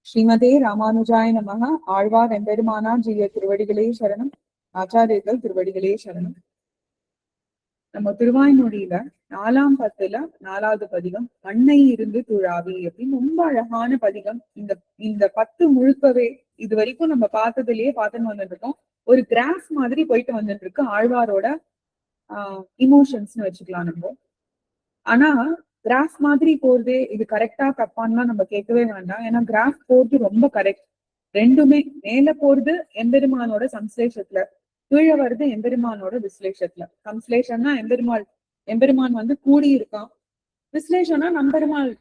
ஸ்ரீமதே ராமானுஜாய நமக. ஆழ்வார் எம்பெருமானார் ஜீய திருவடிகளே சரணம். ஆச்சாரியர்கள் திருவடிகளே சரணம். நம்ம திருவாய்மொழியில 4ஆம் பத்துல 4வது பதிகம் அன்னை இருந்து துழாவி அப்படின்னு ரொம்ப அழகான பதிகம். இந்த இந்த 10 முழுக்கவே இது வரைக்கும் நம்ம பார்த்ததுலயே பார்த்துன்னு வந்துட்டு இருக்கோம். ஒரு கிராஃப் மாதிரி போயிட்டு வந்துட்டு இருக்கு ஆழ்வாரோட இமோஷன்ஸ்னு வச்சுக்கலாம் நம்ம. ஆனா கிராஃப் மாதிரி போறதே இது கரெக்டா தப்பான்லாம் நம்ம கேட்கவே வேண்டாம். ஏன்னா கிராஃப் போறது ரொம்ப கரெக்ட். ரெண்டுமே மேல போறது எம்பெருமானோட சம்ஸ்லேஷத்துல, கீழே வருது எம்பெருமானோட விஸ்லேஷத்துல. சம்ஸ்லேஷன்னா எம்பெருமான் வந்து கூடி இருக்கான். விஸ்லேஷனா நம்பெருமாள்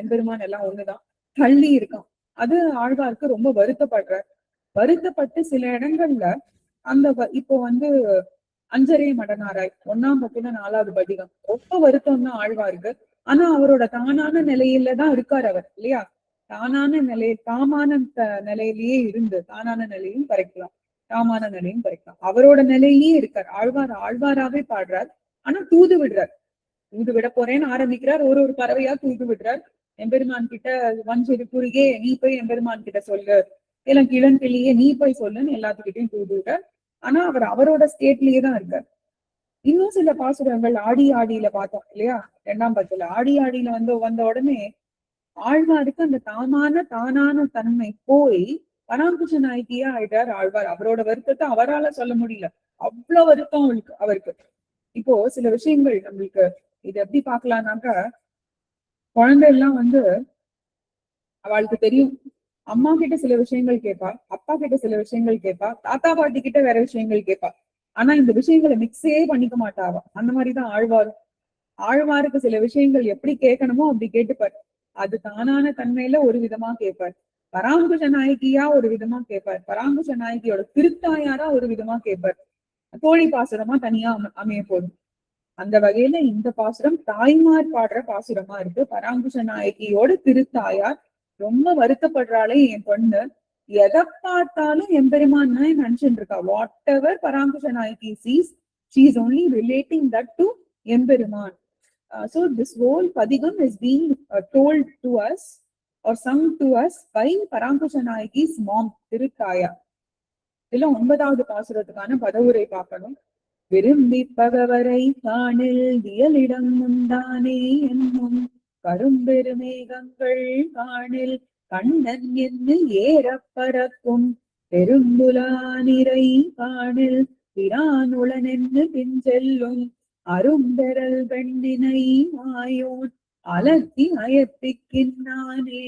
எம்பெருமான் எல்லாம் ஒண்ணுதான், தள்ளி இருக்கான். அது ஆழ்வாருக்கு ரொம்ப வருத்தப்பட்டு சில இடங்கள்ல அந்த இப்போ வந்து அஞ்சரே மடனாராய் 1ஆம் பத்துல 4வது பதிகம் ரொம்ப வருத்தம் தான் ஆழ்வாருக்கு. ஆனா அவரோட தானான நிலையில தான் இருக்காரு அவர், இல்லையா? தாமான நிலையிலேயே இருந்து தானான நிலையும் கரைக்கலாம், தாமான நிலையும் கரைக்கலாம். அவரோட நிலையிலேயே இருக்கார் ஆழ்வாராவே பாடுறார். ஆனா தூது விட போறேன்னு ஆரம்பிக்கிறார். ஒரு பறவையா தூது விடுறார். எம்பெருமான் கிட்ட வஞ்சிரு குறுகே நீ போய் எம்பெருமான் கிட்ட சொல்லு, எல்லாம் கிளன்கிளியே நீ போய் சொல்லுன்னு எல்லாத்துக்கிட்டையும் தூது விடுறார். ஆனா அவர் அவரோட ஸ்டேட்லயே தான் இருக்கார். இன்னும் சில பாசுரங்கள் ஆடியில பார்த்தோம் இல்லையா? 2ஆம் பத்துல ஆடியில வந்த உடனே ஆழ்வாருக்கு அந்த தானான தன்மை போய் பராங்குஷ நாயகியா ஆயிட்டார் ஆழ்வார். அவரோட வருத்தத்தை அவரால சொல்ல முடியல, அவ்வளவு வருத்தம் அவருக்கு. இப்போ சில விஷயங்கள் நம்மளுக்கு இது எப்படி பாக்கலாம்னாக்கா, குழந்தை எல்லாம் அவளுக்கு தெரியும், அம்மா கிட்ட சில விஷயங்கள் கேட்பா, அப்பா கிட்ட சில விஷயங்கள் கேட்பா, தாத்தா பாட்டி கிட்ட வேற விஷயங்கள் கேட்பா. ஆனா இந்த விஷயங்களை மிக்ஸே பண்ணிக்க மாட்டாவா. அந்த மாதிரிதான் ஆழ்வாருக்கு சில விஷயங்கள் எப்படி கேட்கணுமோ அப்படி கேட்டுப்பார். அது தானான தன்மையில ஒரு விதமா கேட்பார், பராங்குஷ நாயகியா ஒரு விதமா கேட்பார், பராங்குஷ நாயகியோட திருத்தாயாரா ஒரு விதமா கேட்பார், தோழி பாசுரமா தனியா அமைய போதும். அந்த வகையில இந்த பாசுரம் தாய்மார் பாடுற பாசுரமா இருக்கு. பராங்குஷ நாயகியோட திருத்தாயார் ரொம்ப வருத்தப்படுறாளே என் பொண்ணு, எதை பார்த்தாலும் எம்பெருமான் நினைச்சுட்டு இருக்கா. Whatever Parankusha Nayaki sees, she is only relating that to எம்பெருமான். So this whole padigam is being told to us or sung to us by Parankusha Nayaki's mom, திருத்தாயார். இதுல 9வது பாசுரத்துக்கான பதவுரை பார்க்கணும். விரும்பி பகவரை காணில் வியலிடம் முந்தானே என்னும் கரும்பெருமேகங்கள் காணில் கண்ணன் என்று ஏறப்பறக்கும் பெரும்புலானிரை காணில் பிரானுளன் என்று பின்செல்லும் அரும்பெறல் பெண்ணினை மாயோன் அலத்தி அயப்பிக்கின்றானே.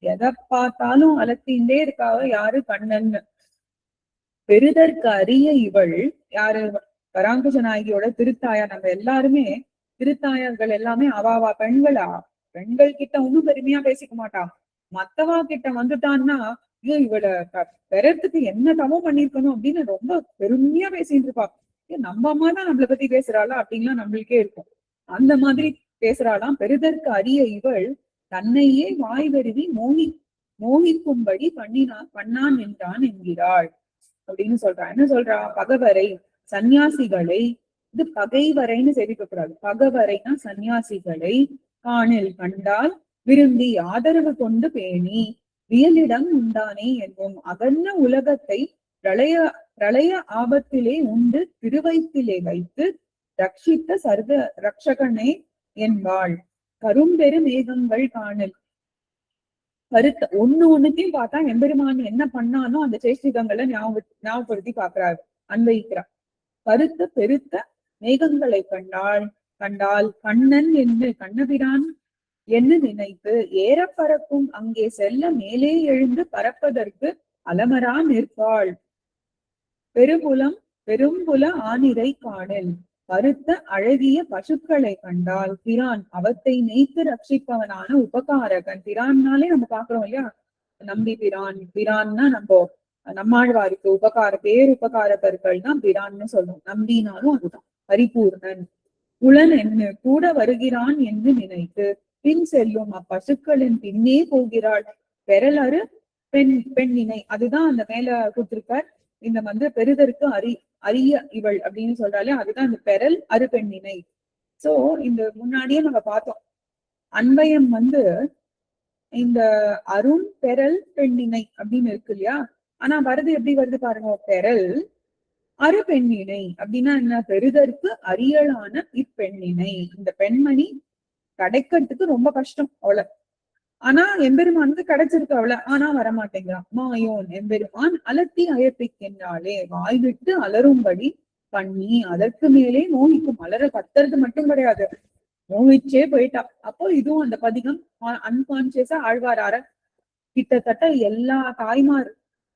எதை பார்த்தாலும் அலத்தின்றே இருக்காவ யாரு? கண்ணன். பெருதற்கு அரிய இவள் யாரு? பராங்குஷ நாயகியோட திருத்தாயார். நம்ம எல்லாருமே திருத்தாயார்கள் எல்லாமே அவாவா பெண்கள் கிட்ட ஒன்னும் பெருமையா பேசிக்க மாட்டா. மத்தவா கிட்ட வந்துட்டான்னா இவளை பெறத்துக்கு என்ன தவம் பண்ணிருக்கணும் அப்படின்னு ரொம்ப பெருமையா பேசிட்டு இருப்பா. நம்ம அம்மா தான் நம்மளை பத்தி பேசுறாளா அப்படின்லாம் நம்மளுக்கே இருக்கும். அந்த மாதிரி பேசுறாளாம். பெருதற்கு அரிய இவள் தன்னையே வாய் வருவி மோகிக்கும்படி பண்ணான் என்றான் என்கிறாள் அப்படின்னு சொல்றா. என்ன சொல்றா? பகவரை, சந்நியாசிகளை, இது பகைவரைன்னு சேவிக்க கூடாது, பகவரைனா சந்நியாசிகளை காணில் கண்டால் விரும்பி ஆதரவு கொண்டு பேணி வியலிடம் உண்டானே என்னும் அகன்ன உலகத்தை பிரளய ஆபத்திலே உண்டு திருவயிற்றிலே வைத்து ரட்சித்த சர்வ ரக்ஷகனே என்பாள். கரும்பெரு மேகங்கள் காணில். ஒண்ணுத்தையும் பார்த்தா எம்பெருமான் என்ன பண்ணானோ அந்த சேஷ்டிதங்களை ஞாபகப்படுத்தி பாக்குறாரு, அன்வைக்கிறார். பெருத்த மேகங்களை கண்டால் கண்ணன் என்று கண்ணபிரான் என்று நினைத்து ஏறப்பறக்கும் அங்கே செல்ல மேலே எழுந்து பறப்பதற்கு அலமரா நிற்பாள். பெரும்புல ஆனிரை காணில். பருத்த அழகிய பசுக்களை கண்டால் பிரான் அவத்தை நெய்த்து ரட்சிப்பவனான உபகாரகன். பிரான்னாலே நம்ம பாக்குறோம் இல்லையா, நம்பி பிரான்னா நம்மாழ்வாருக்கு பேருபகாரகர்கள் தான் பிரான்னு சொல்றோம். நம்பினாலும் அதுதான் பரிபூர்ணன். புலன் என்ன கூட வருகிறான் என்று நினைத்து பின் செல்லும் அப்பசுக்களின் பின்னே போகிறாள். பெறலறு பெண்ணினை. அதுதான் அந்த மேல கொடுத்திருக்கார். இந்த பெருதற்கு அரிய இவள் அப்படின்னு சொல்றாலே அதுதான் இந்த பெறல் அரு பெண்ணினை. சோ இந்த முன்னாடியே நம்ம பார்த்தோம், அன்வயம் இந்த அருண் பெறல் பெண்ணினை அப்படின்னு இருக்கு இல்லையா? ஆனா வருது எப்படி வருது பாருங்க, பெறல் அரு பெண்ணினை அப்படின்னா என்ன? பெறுதற்கு அரியலான இப்பெண்ணினை, இந்த பெண்மணி கிடைக்கிறதுக்கு ரொம்ப கஷ்டம் அவளை. ஆனா எம்பெருமானுக்கு கிடைச்சிருக்கு அவளை, ஆனா வரமாட்டேங்கிறான். மாயோன் எம்பெருமான் அலட்டி அயப்பிக்கின்றாளே, வாய் விட்டு அலரும்படி பண்ணி அதற்கு மேலே மோகிக்கும். அலற கத்துறது மட்டும் கிடையாது, மோகிச்சே போயிட்டா. அப்போ இதுவும் அந்த பதிகம் அன்கான்சியஸா ஆழ்வாரார கிட்டத்தட்ட எல்லா தாய்மார்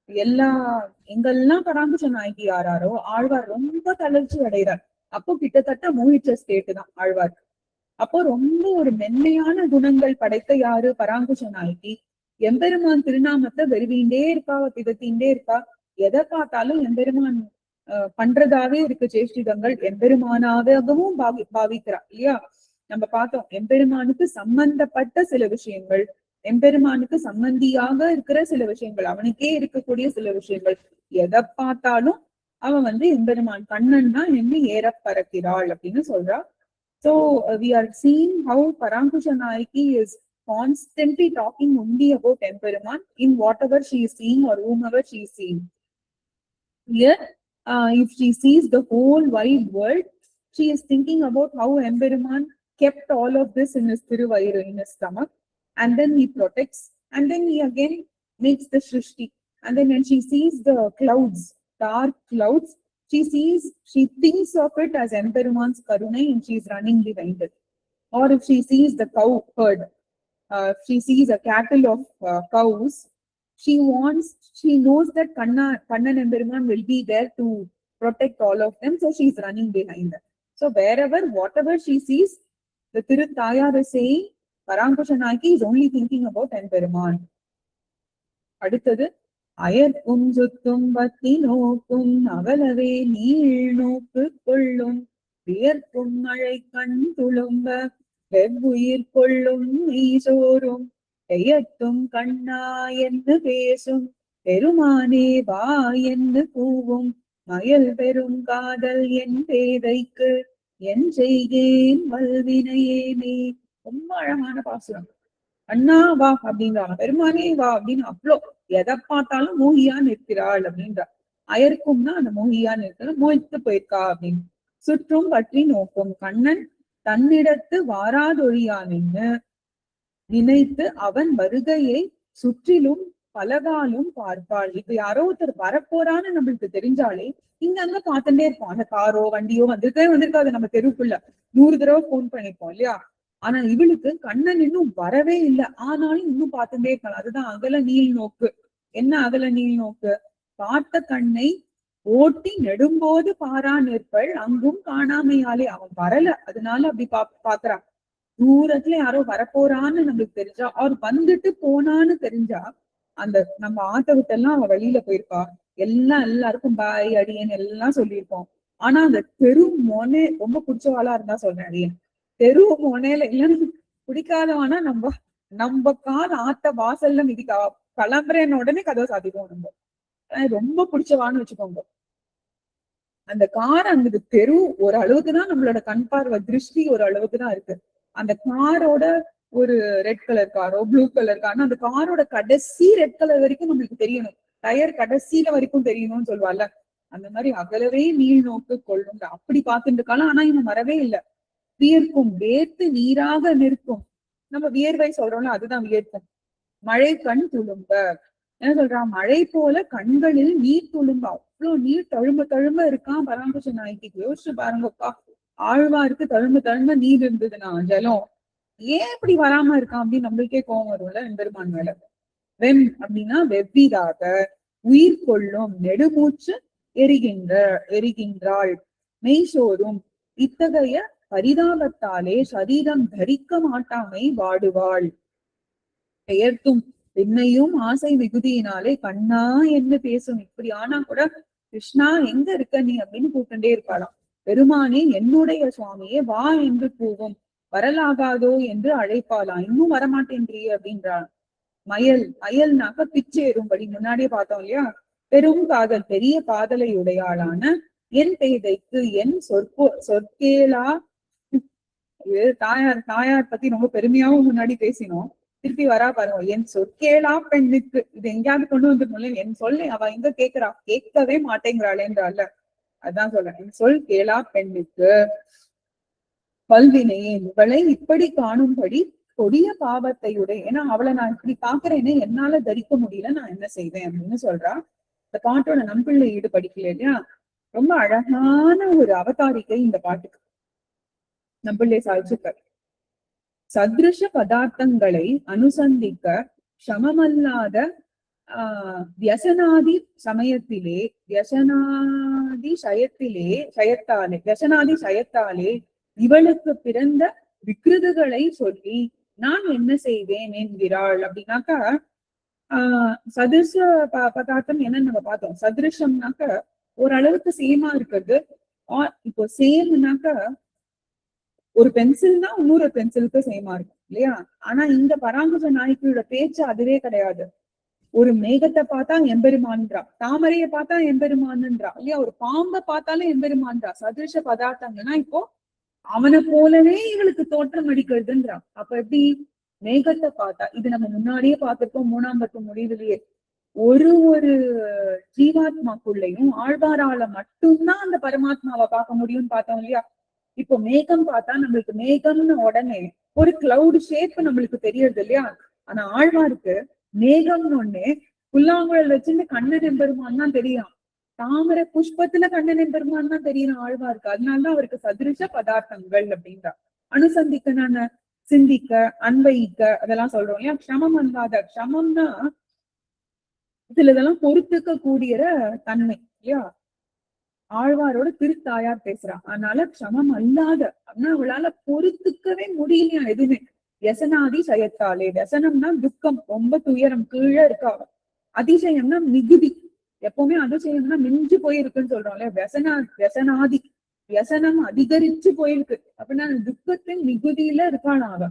எல்லா எங்கெல்லாம் பராமரிச்ச நாயகி யாராரோ ஆழ்வார் ரொம்ப தளர்ச்சி அடைகிறார். அப்போ கிட்டத்தட்ட மோகிச்ச ஸ்டேட் தான் ஆழ்வார். அப்போ ரொம்ப ஒரு மென்மையான குணங்கள் படைத்த யாரு? பராங்குஷ நாயகி. எம்பெருமான் திருநாமத்தை வெறுவிண்டே இருக்கா, திகத்தின்டே இருக்கா. எதை பார்த்தாலும் எம்பெருமான் பண்றதாவே இருக்கு சேஷ்டிதங்கள், எம்பெருமானாகவும் பாவிக்கிறா இல்லையா? நம்ம பார்த்தோம் எம்பெருமானுக்கு சம்பந்தப்பட்ட சில விஷயங்கள், எம்பெருமானுக்கு சம்பந்தியாக இருக்கிற சில விஷயங்கள், அவனுக்கே இருக்கக்கூடிய சில விஷயங்கள், எதை பார்த்தாலும் அவன் எம்பெருமான் கண்ணன் தான் என்ன ஏற பறக்கிறாள் அப்படின்னு சொல்றா. So we are seeing how Parankusha Nayaki is constantly talking only about Emperuman in whatever she is seeing or whomever she is seeing. Here, if she sees the whole wide world, she is thinking about how Emperuman kept all of this in his Thiruvayuru, in his stomach, and then he protects, and then he again makes the Shrishti. And then when she sees the clouds, dark clouds, she thinks of it as Emperuman's Karunai and she is running behind it. Or if she sees the cow herd, if she sees a cattle of cows, she knows that Kannan Emperuman will be there to protect all of them, so she is running behind them. So whatever she sees, the Tirutayar is saying, Parankusha Nayaki is only thinking about Emperuman. அடுத்தது அயற்கும் சுத்தும் பத்தி நோக்கும் அவலவே நீள் நோக்கு கொள்ளும் வியர்க்கும் மழை கண் துளும்ப வெவ்வுயிர் கொள்ளும் ஈசோரும் பெயர்த்தும் கண்ணா என்று பேசும் பெருமானே வா என்று கூவும் மயல் பெரும் காதல் என் பேதைக்கு என் செய்கேன் வல்வினையேனே. ரொம்ப அழகான பாசுரம். அண்ணா வா அப்படின்றாங்க, பெருமானே வா அப்படின்னு அவ்வளோ எதை பார்த்தாலும் மோகியா நிற்கிறாள் அப்படின்றா. அயர்க்கும்னா அந்த மோகியா நிற்கிற, மோகித்து போயிருக்கா அப்படின்னு. சுற்றும் பற்றி நோக்கும் கண்ணன் தன்னிடத்து வாராதொழியான்னு நினைத்து அவன் வருகையை சுற்றிலும் பலகாலும் பார்ப்பாள். இப்ப யாரோ ஒருத்தர் வரப்போறான்னு நம்மளுக்கு தெரிஞ்சாலே இங்க அங்க பார்த்துட்டே இருப்போம். அந்த காரோ வண்டியோ வந்திருக்காது நம்ம தெருவுக்குள்ள 100 தடவை போன் பண்ணிருப்போம் இல்லையா? ஆனா இவளுக்கு கண்ணன் இன்னும் வரவே இல்லை, ஆனாலும் இன்னும் பார்த்துட்டே இருக்கலாம். அதுதான் அகல நீள் நோக்கு. என்ன அகல நீள் நோக்கு? பார்த்த கண்ணை ஓட்டி நெடும்போது பாரா நிற்பள் அங்கும் காணாமையாலே. அவன் வரல, அதனால அப்படி பாக்குறா. தூரத்துல யாரோ வரப்போறான்னு நம்மளுக்கு தெரிஞ்சா, அவர் வந்துட்டு போனான்னு தெரிஞ்சா, அந்த நம்ம ஆட்ட விட்டெல்லாம் அவ வெளியில போயிருப்பா, எல்லாருக்கும் பாய் அடியன் எல்லாம் சொல்லியிருப்போம். ஆனா அந்த தெரு மொனே ரொம்ப பிடிச்சவாளா இருந்தா சொல்றேன், அடியன் தெரு மொனையில இல்லைன்னு பிடிக்காதவானா நம்ம கால ஆத்த வாசல்ல மிதிக்கா கிளம்புறேன்னு உடனே கதவை சாத்திப்போம். நம்ம ரொம்ப பிடிச்சவான்னு வச்சுக்கோங்க. அந்த கார் அந்த தெரு ஒரு அளவுக்குதான் நம்மளோட கண் பார்வை திருஷ்டி ஒரு அளவுக்குதான் இருக்கு. அந்த காரோட ஒரு ரெட் கலர் காரோ ப்ளூ கலர் காரோ அந்த காரோட கடைசி ரெட் கலர் வரைக்கும் நம்மளுக்கு தெரியணும், டயர் கடைசியில வரைக்கும் தெரியணும்னு சொல்லுவாள்ல, அந்த மாதிரி அகலவே நீள் நோக்கு கொள்ளும் அப்படி பார்த்துட்டு இருக்காலும். ஆனா இவன் வரவே இல்லை. வியர்க்கும் வேர்த்து நீராக நிற்கும். நம்ம வியர்வை சொல்றோம்ல, அதுதான் வியர்க்கும். மழை கண் துளும்ப, என்ன சொல்றான்? மழை போல கண்களில் நீர் துளும்ப, அவ்வளவு நீர் தழும்ப இருக்கான் பராங்குஷ நாயகிக்கு. யோசிச்சு பாருங்கப்பா, ஆழ்வாருக்கு தழும்ப நீர் இருந்ததுன்னா ஜலம் ஏன் இப்படி வராம இருக்கான் அப்படின்னு நம்மளுக்கே கோபம் வரும்ல எம்பெருமான் மேல. வெம் அப்படின்னா வெவ்விதாக, உயிர் கொள்ளும், நெடுமூச்சு எரிகின்றாள், மெய்சோரும் இத்தகைய பரிதாபத்தாலே சரீரம் தரிக்க மாட்டாமை வாடுவாள். பெயர்த்தும் பின்னையும் ஆசை மிகுதியினாலே கண்ணா என்று பேசும். இப்படி ஆனா கூட கிருஷ்ணா எங்க இருக்க நீ அப்படின்னு கூப்பிட்டுட்டே இருப்பாளாம். பெருமானே என்னுடைய சுவாமியே வா என்று கூவும், வரலாகாதோ என்று அழைப்பாளாம். இன்னும் வரமாட்டேன்றியே அப்படின்றாள். அயல்னாக்க பிச்சேறும்படி முன்னாடியே பார்த்தோம் இல்லையா? பெரும் காதல், பெரிய காதலை உடையாளான என் பேதைக்கு என் சொற்கேலா. தாயார் பத்தி ரொம்ப பெருமையாவும் முன்னாடி பேசினோம். திருப்பி வரா பாருங்க, என் சொற்கேளா பெண்ணுக்கு. இது எங்கேயாவது கொண்டு வந்துருக்கோம்ல, என் சொல்லி அவ எங்க கேக்குறா, கேட்கவே மாட்டேங்கிறாளேன்றால. அதான் சொல்றேன், என் சொல் கேளா பெண்ணுக்கு பல்வினையே இவளை இப்படி காணும்படி கொடிய பாவத்தை உடைய. ஏன்னா அவளை நான் இப்படி பாக்குறேன்னு என்னால தரிக்க முடியல, நான் என்ன செய்வேன் அப்படின்னு சொல்றா. இந்த பாட்டோட நம்பிள்ளை ஈடு படிக்கல இல்லையா, ரொம்ப அழகான ஒரு அவதாரிக்கை இந்த பாட்டுக்கு நம்பிள்ளை சாதிச்சிருக்கார். சத்ருஷ பதார்த்தங்களை அனுசந்திக்க சமமல்லாத வியசனாதி சமயத்திலே வியசனாதி சயத்தாலே இவளுக்கு பிறந்த விக்ருதுகளை சொல்லி நான் என்ன செய்வேன் என்கிறாள். அப்படின்னாக்கா சதுர்ஷ பதார்த்தம் என்னன்னு நம்ம பார்த்தோம். சதுருஷம்னாக்க ஓரளவுக்கு சேமா இருக்கிறது. இப்போ சேம்னாக்க ஒரு பென்சில்னா இன்னொரு பென்சிலுக்கு சேமா இருக்கும் இல்லையா. ஆனா இந்த பராங்குஜ நாயக்கியோட பேச்சு அதுவே கிடையாது. ஒரு மேகத்தை பார்த்தா எம்பெருமான்றா, தாமரையை பார்த்தா எம்பெருமான்ன்றா இல்லையா, ஒரு பாம்பை பார்த்தாலும் எம்பெருமான்றா. சதுருஷ பதார்த்தங்கள்னா இப்போ அவனை போலவே இவளுக்கு தோற்றம் அடிக்கிறதுன்றா. அப்ப எப்படி மேகத்தை பார்த்தா, இது நம்ம முன்னாடியே பார்த்திருக்கோம் 3ஆம் பத்து முடிவுலயே, ஒரு ஒரு ஜீவாத்மாக்குள்ளையும் ஆழ்வாரால மட்டும்தான் அந்த பரமாத்மாவை பார்க்க முடியும்னு பார்த்தோம் இல்லையா. இப்போ மேகம் பார்த்தா நம்மளுக்கு மேகம்னு உடனே ஒரு கிளவுட் ஷேப் நம்மளுக்கு தெரியறது இல்லையா. ஆனா ஆழ்வாருக்கு மேகம்னு ஒண்ணு புல்லாங்குழல் வச்சுட்டு கண்ணன் எம்பெருமான் தான் தெரியும், தாமரை புஷ்பத்துல கண்ணன் எம்பெருமான் தான் தெரியும் ஆழ்வாருக்கு. அதனாலதான் அவருக்கு சதுருஷ பதார்த்தங்கள் அப்படின்றா. அனுசந்திக்க நான சிந்திக்க அன்வைக்க அதெல்லாம் சொல்றோம் இல்லையா. க்ஷமம் அல்லாத, க்ஷமம்னா இதுல இதெல்லாம் பொறுத்துக்க கூடிய தன்மை இல்லையா. ஆழ்வாரோட திருத்தாயார் பேசுறா, அதனால க்ஷமம் அல்லாத அப்படின்னா அவளால பொறுத்துக்கவே முடியலையா எதுவுமே. வியசனாதி சயத்தாலே, வியசனம்னா துக்கம், ரொம்ப துயரம், கீழே இருக்கா. அதிசயம்னா மிகுதி, எப்பவுமே அதிசயம்னா மிஞ்சு போயிருக்குன்னு சொல்றோம்ல. வியசனாதி வியசனம் அதிகரிச்சு போயிருக்கு அப்படின்னா அந்த துக்கத்தின் மிகுதியில இருக்காள் அவ.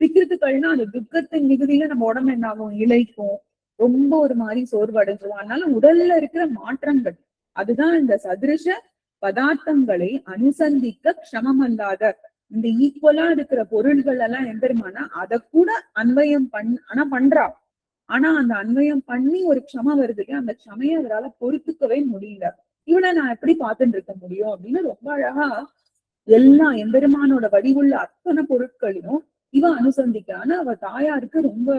விக்கிருத்துக்கள்னா அந்த துக்கத்தின் மிகுதியில நம்ம உடம்பு என்ன ஆகும், இழைக்கும், ரொம்ப ஒரு மாதிரி சோர்வடைஞ்சிரும். அதனால உடல்ல இருக்கிற மாற்றங்கள், அதுதான் இந்த சதுருஷ பதார்த்தங்களை அனுசந்திக்க க்ஷமம் அல்லாத. இந்த ஈக்குவலா இருக்கிற பொருள்கள் எல்லாம் எம்பெருமானா அதை கூட அன்வயம் ஆனா பண்றா. ஆனா அந்த அன்வயம் பண்ணி ஒரு க்ஷம வருது இல்லையா, அந்த க்ஷமைய அவரால் பொறுத்துக்கவே முடியல. இவனை நான் எப்படி பார்த்துட்டு இருக்க முடியும் அப்படின்னு ரொம்ப அழகா எல்லா எம்பெருமானோட வடிவுள்ள அத்தனை பொருட்களையும் இவன் அனுசந்திக்கிறான்னு. அவ தாயாருக்கு ரொம்ப,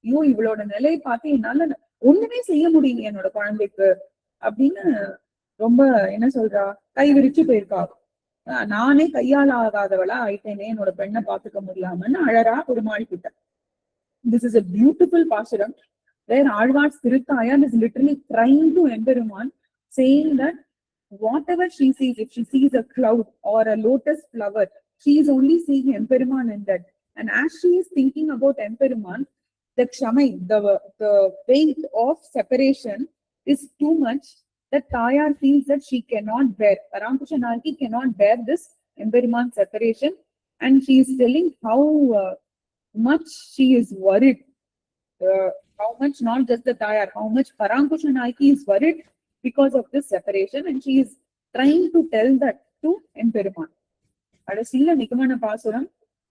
ஐயோ இவளோட நிலையை பார்த்து என்னால ஒண்ணுமே செய்ய முடியல என்னோட குழந்தைக்கு அப்படின்னு ரொம்ப என்ன சொல்றா, கை விரிச்சு போயிருக்கா. நானே கையால் ஆகாதவளா ஆயிட்டேனே என்னோட பெண்ணை பாத்துக்க முடியாமன்னு அழறா பெருமாள் கிட்ட. This is a beautiful pasaram where Alvar's Tirutayar is literally trying to Emperuman, saying that whatever she sees, if she sees a cloud or a lotus flower, she is only seeing Emperuman in that. And as she is thinking about Emperuman, the kshamai, the weight of separation is too much that Tayar feels that she cannot bear. Paramkusha Nayaki cannot bear this Emperuman separation, and she is telling how much she is worried, how much not just the Tayar, how much Paramkusha Nayaki is worried because of this separation, and she is trying to tell that to Emperuman. கடைசியில நிகமன பாசுரம்,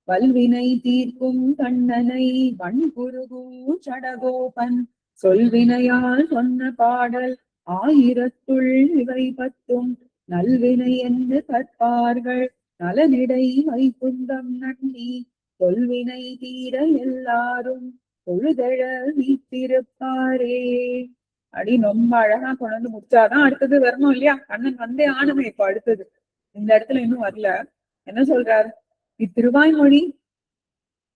வல்வினை தீர்க்கும் கண்ணனை வண்குருகு சடகோபன் சொல்வினையால் சொன்ன பாடல் ஆயிரத்துள் இவை பத்தும் நல்வினை என்று கற்பார்கள் நலனிடை வைகுந்தம் நன்னி சொல்வினை தீர எல்லாரும் பொழுதழ வீட்டிருப்பாரே. அப்படி ரொம்ப அழகா கொண்டு முடிச்சாதான் அடுத்தது வரணும் இல்லையா. கண்ணன் வந்தே ஆணுமே. இப்ப அடுத்தது இந்த இடத்துல இன்னும் வரல. என்ன சொல்றார், இத்திருவாய்மொழி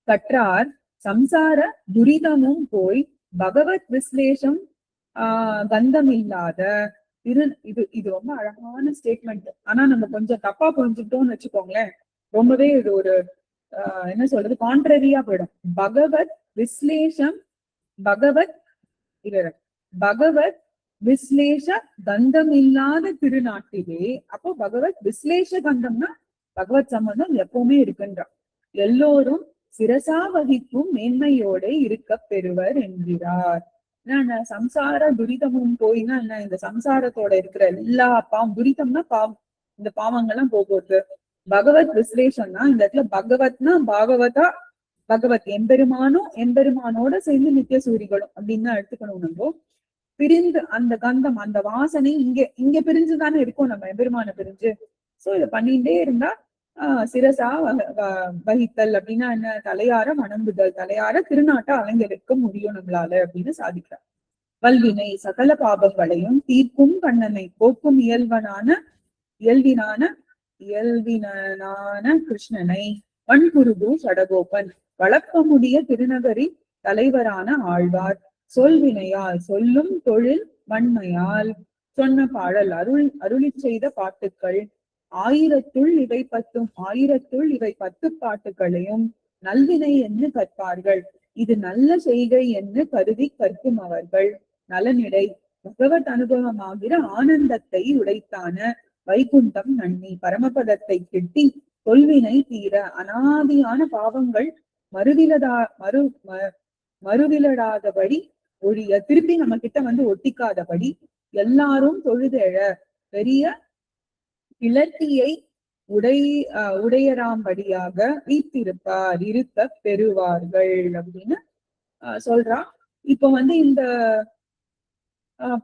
கற்றார் சம்சார துரிதமும் போய் பகவத் விஸ்லேஷம் கந்தம் இல்லாத இது ரொம்ப அழகான ஸ்டேட்மெண்ட். ஆனா நம்ம கொஞ்சம் தப்பா புரிஞ்சுக்கிட்டோம்னு வச்சுக்கோங்களேன், ரொம்பவே இது ஒரு என்ன சொல்றது, கான்ட்ரரியா போயிடும். பகவத் விஸ்லேஷம், பகவத் விஸ்லேஷ கந்தம் இல்லாத திருநாட்டிலே. அப்போ பகவத் விஸ்லேஷ கந்தம்னா பகவத் சம்பந்தம் எப்பவுமே இருக்குன்றா. எல்லோரும் சிரசா வகிக்கும் மேன்மையோட இருக்க பெறுவர் என்கிறார். சம்சார துரிதமும் போயின்னா என்ன, இந்த சம்சாரத்தோட இருக்கிற எல்லா துரிதம்னா பாவம், இந்த பாவங்கள்லாம் போகுது. பகவத் விஸ்லேஷம்னா இந்த இடத்துல பகவத்னா பாகவதா, பகவத் எம்பெருமானும் எம்பெருமானோட சேர்ந்து நித்திய சூரிகளும் அப்படின்னு தான் எடுத்துக்கணும். நம்ம பிரிந்து அந்த கந்தம் அந்த வாசனை இங்க பிரிஞ்சுதானே இருக்கும், நம்ம எம்பெருமான பிரிஞ்சு. சோ இத பண்ணிட்டே இருந்தா சிரசா வகித்தல் அப்படின்னா என்ன, தலையார வணங்குதல், தலையார திருநாட்டை அலங்கரிக்க முடியும் நம்மளால அப்படின்னு சாதிக்கிறார். வல்வினை சகல பாபங்களையும் தீர்க்கும் கண்ணனை போக்கும் இயல்வினான கிருஷ்ணனை வன்குருகு சடகோபன் வழக்கமுடைய திருநகரி தலைவரான ஆழ்வார் சொல்வினையால் சொல்லும் தொழில் வன்மையால் சொன்ன பாடல் அருளி செய்த பாட்டுக்கள் ஆயிரத்துள் இவை 10 பாட்டுகளையும் நல்வினை என்று கற்பார்கள். இது நல்ல செய்கை என்று கருதி கற்கும் அவர்கள் நலனிடை பகவத் அனுபவமாகிற ஆனந்தத்தை உடைத்தான வைகுண்டம் நன்னி பரமபதத்தை கிட்டி தொல்வினை தீர அனாதியான பாவங்கள் மறுவிலடாதபடி ஒழிய திருப்பி நம்ம கிட்ட வந்து ஒட்டிக்காதபடி எல்லாரும் தொழுதெழ பெரிய கிளர்த்தியை உடையராம்படியாக வீத்திருப்பார் இருக்க பெறுவார்கள் அப்படின்னு சொல்றா. இப்ப வந்து இந்த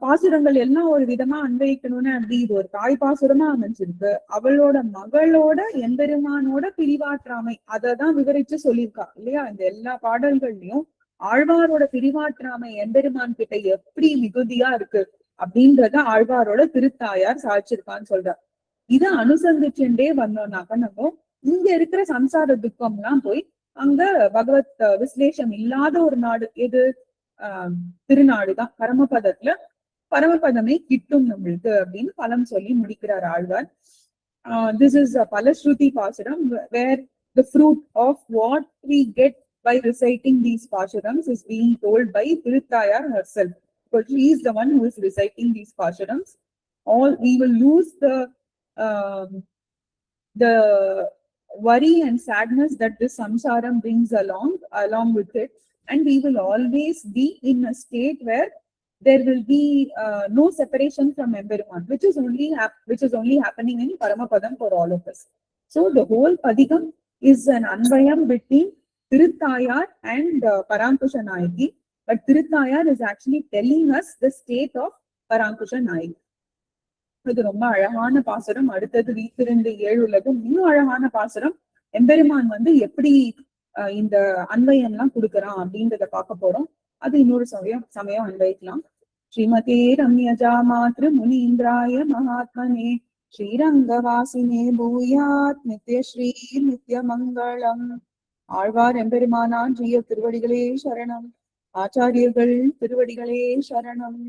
பாசுரங்கள் எல்லாம் ஒரு விதமா அன்வயிக்கணும்னு அப்படி இது ஒரு தாய் பாசுரமா அமைஞ்சிருக்கு. அவளோட மகளோட எம்பெருமானோட பிரிவாற்றாமை அததான் விவரிச்சு சொல்லியிருக்கா இல்லையா. இந்த எல்லா பாடல்கள்லயும் ஆழ்வாரோட பிரிவாற்றாமை எம்பெருமான் கிட்ட எப்படி மிகுதியா இருக்கு அப்படின்றத ஆழ்வாரோட திருத்தாயார் சாதிச்சிருக்கான்னு சொல்றார். இத அனுசந்திச்சுட்டே வந்தோம்னாக்க நம்ம இங்க இருக்கிற சம்சார துக்கம் எல்லாம் போய் அங்க பகவத் விஸ்லேஷம் இல்லாத ஒரு நாடு எது, திருநாடுதான். பரமபதமே கிட்டும் நம்மளுக்கு அப்படின்னு பலம் சொல்லி முடிக்கிறார் Alvar. This is a Palashruti Pasuram where the fruit of what we get by reciting these Pasurams is being told by Tirutayar herself. Because she is the one who is reciting these Pasurams. We will lose the worry and sadness that this samsaram brings along with it, and we will always be in a state where there will be no separation from Emperuman, which is only happening in Paramapadam for all of us. So the whole Padigam is an anvayam between Tirutayar and Parankusha Nayaki, but Tirutayar is actually telling us the state of Parankusha Nayaki. இது ரொம்ப அழகான பாசுரம். அடுத்தது வீத்திருந்து 7 உலகம் இன்னும் அழகான பாசுரம். எம்பெருமான் வந்து எப்படி இந்த அன்வயம் எல்லாம் கொடுக்கறான் அப்படின்றத பார்க்க போறோம். அது இன்னொரு சமயம் அன்வைக்கலாம். ஸ்ரீமதே ரம்யஜா மாத்ரு முனீந்திராய மகாத்மனே ஸ்ரீரங்கவாசினே பூயாத் நித்யஸ்ரீ நித்ய மங்களம். ஆழ்வார் எம்பெருமானான் ஜீய திருவடிகளே சரணம். ஆச்சாரியர்கள் திருவடிகளே சரணம்.